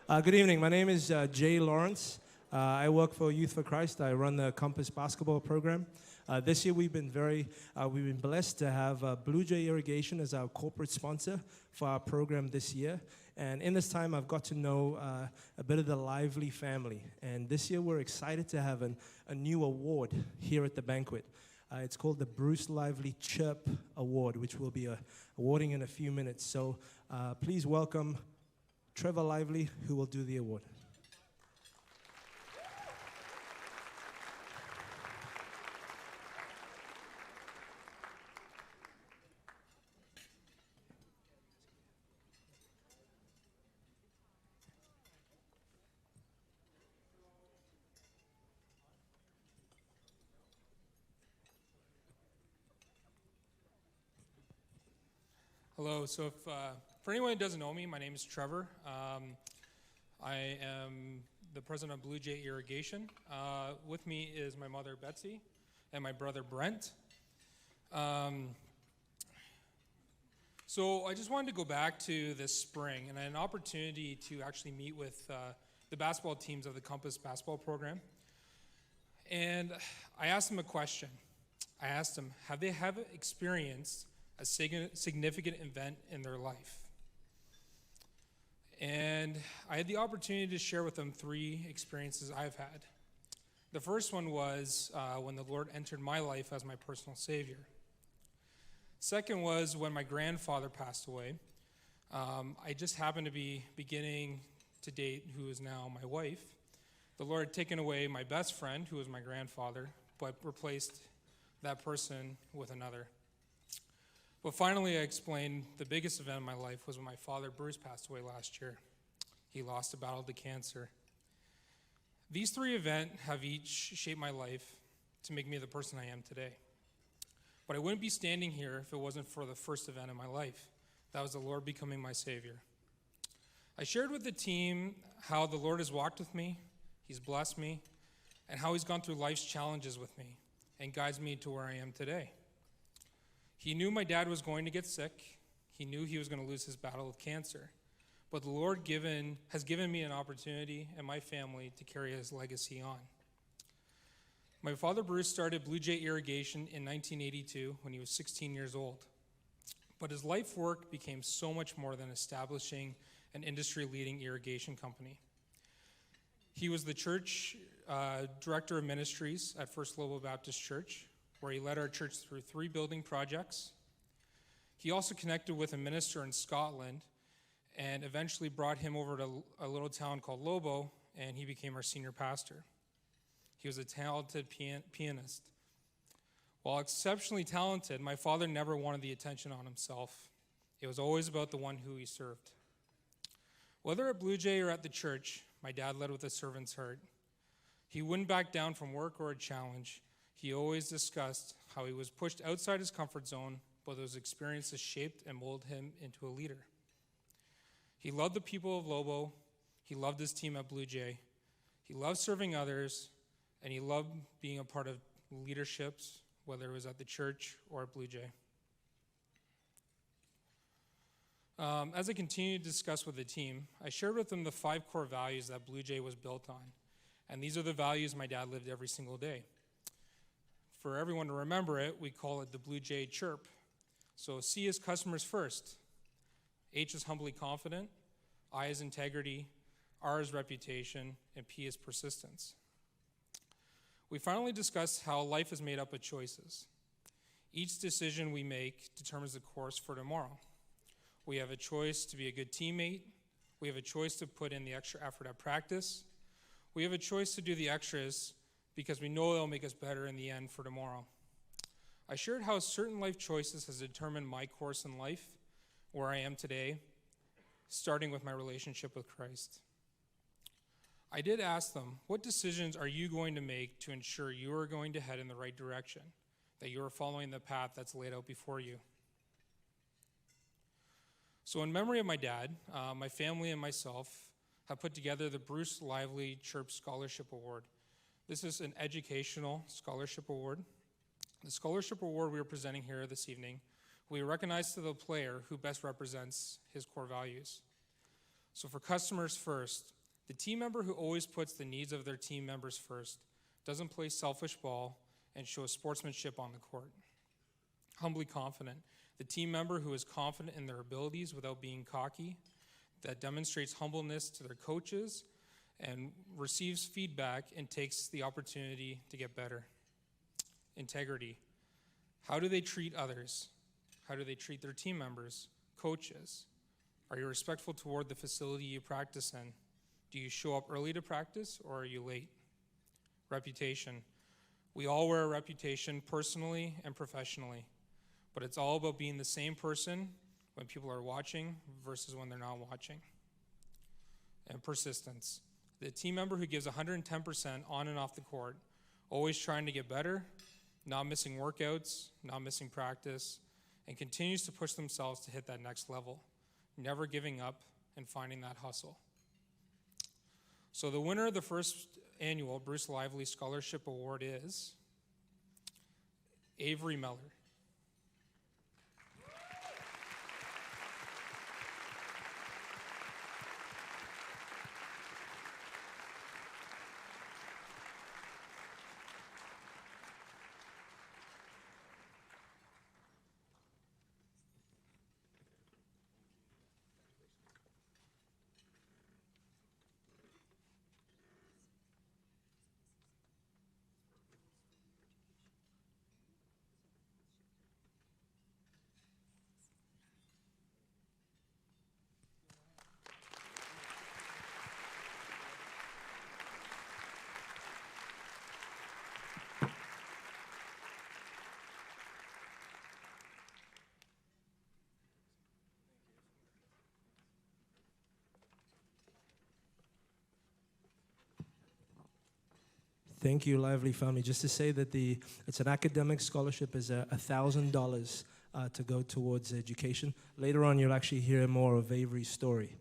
Good evening. My name is Jay Lawrence. I work for Youth for Christ. I run the Compass basketball program. This year we've been blessed to have Blue Jay Irrigation as our corporate sponsor for our program this year. And in this time, I've got to know a bit of the Lively family. And this year we're excited to have a new award here at the banquet. It's called the Bruce Lively Chirp Award, which we'll be awarding in a few minutes. So please welcome Trevor Lively, who will do the award. Hello. So for anyone who doesn't know me, my name is Trevor. I am the president of Blue Jay Irrigation. With me is my mother, Betsy, and my brother, Brent. So I just wanted to go back to this spring, and I had an opportunity to actually meet with the basketball teams of the Compass basketball program. And I asked them a question. I asked them, have they ever experienced a significant event in their life? And I had the opportunity to share with them 3 experiences I've had. The first one was when the Lord entered my life as my personal Savior. Second was when my grandfather passed away. I just happened to be beginning to date who is now my wife. The Lord had taken away my best friend, who was my grandfather, but replaced that person with another. But finally, I explained the biggest event in my life was when my father, Bruce, passed away last year. He lost a battle to cancer. These 3 events have each shaped my life to make me the person I am today. But I wouldn't be standing here if it wasn't for the first event in my life. That was the Lord becoming my Savior. I shared with the team how the Lord has walked with me, He's blessed me, and how He's gone through life's challenges with me and guides me to where I am today. He knew my dad was going to get sick. He knew he was going to lose his battle with cancer. But the Lord has given me an opportunity and my family to carry his legacy on. My father, Bruce, started Blue Jay Irrigation in 1982 when he was 16 years old. But his life work became so much more than establishing an industry-leading irrigation company. He was the church director of ministries at First Global Baptist Church, where he led our church through 3 building projects. He also connected with a minister in Scotland and eventually brought him over to a little town called Lobo, and he became our senior pastor. He was a talented pianist. While exceptionally talented, my father never wanted the attention on himself. It was always about the one who he served. Whether at Blue Jay or at the church, my dad led with a servant's heart. He wouldn't back down from work or a challenge. He always discussed how he was pushed outside his comfort zone, but those experiences shaped and molded him into a leader. He loved the people of Lobo. He loved his team at Blue Jay. He loved serving others, and he loved being a part of leaderships, whether it was at the church or at Blue Jay. As I continued to discuss with the team, I shared with them the 5 core values that Blue Jay was built on. And these are the values my dad lived every single day. For everyone to remember it, we call it the Blue Jay Chirp. So C is customers first. H is humbly confident. I is integrity. R is reputation. And P is persistence. We finally discussed how life is made up of choices. Each decision we make determines the course for tomorrow. We have a choice to be a good teammate. We have a choice to put in the extra effort at practice. We have a choice to do the extras because we know they'll make us better in the end for tomorrow. I shared how certain life choices has determined my course in life, where I am today, starting with my relationship with Christ. I did ask them, what decisions are you going to make to ensure you are going to head in the right direction, that you are following the path that's laid out before you? So in memory of my dad, my family and myself have put together the Bruce Lively Chirp Scholarship Award. This is an educational scholarship award. The scholarship award we are presenting here this evening, we recognize to the player who best represents his core values. So for customers first, The team member who always puts the needs of their team members first, doesn't play selfish ball, and shows sportsmanship on the court. Humbly confident. The team member who is confident in their abilities without being cocky, that demonstrates humbleness to their coaches and receives feedback and takes the opportunity to get better. Integrity. How do they treat others? How do they treat their team members, coaches? Are you respectful toward the facility you practice in? Do you show up early to practice, or are you late? Reputation. We all wear a reputation personally and professionally, but it's all about being the same person when people are watching versus when they're not watching. And persistence. The team member who gives 110% on and off the court, always trying to get better, not missing workouts, not missing practice, and continues to push themselves to hit that next level, never giving up and finding that hustle. So the winner of the first annual Bruce Lively Scholarship Award is Avery Meller. Thank you, Lively family. Just to say that it's an academic scholarship, is $1,000 to go towards education. Later on, you'll actually hear more of Avery's story.